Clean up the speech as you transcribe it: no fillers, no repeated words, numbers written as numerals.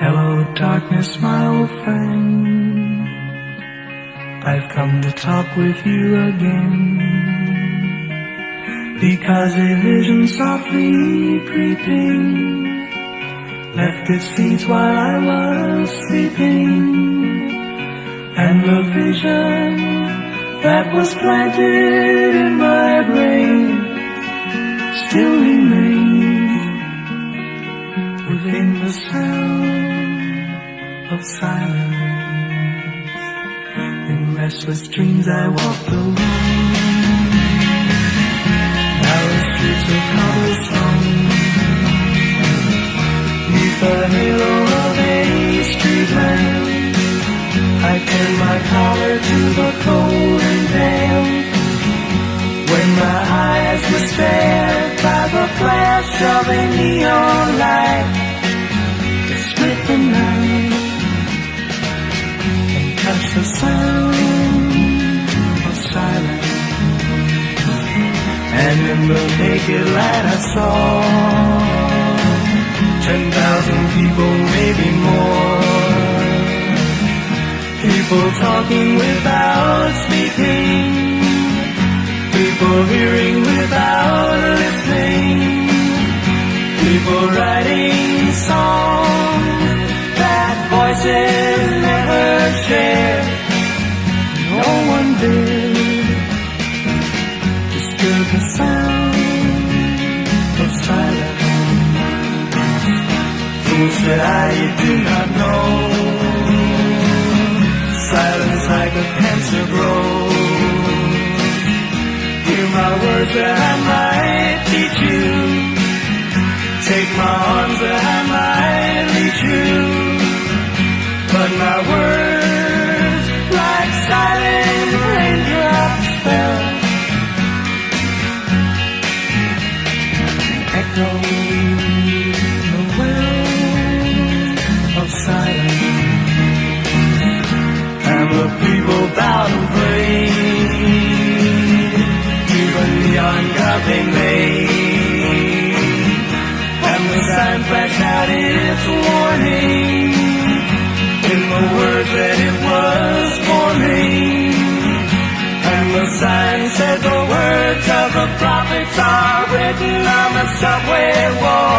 Hello, darkness, my old friend. I've come to talk with you again, because a vision softly creeping left its seeds while I was sleeping, and the vision that was planted in my brain still remains within the sound of silence. In restless dreams I walked alone, narrow streets of cobblestone, neath the halo of a street lamp. I turned my collar to the cold and damp, when my eyes were stared by the flash of a neon light that split the night and touched the sound of silence. And in the naked light I saw 10,000 people, maybe more, people talking without speaking, people hearing without listening, people writing songs that voices never shared. No one did disturb the sound of silence. Fools said you do not know, silence like a cancer grows. Hear my words that I might teach you, take my arms that I might reach you, but my words like silent raindrops fell, echoing the well of silence. And the people bowed and prayed to the neon god they made, and the sign flashed out its warning in the words that it was forming. And the sign said the words of the prophets are written on the subway wall.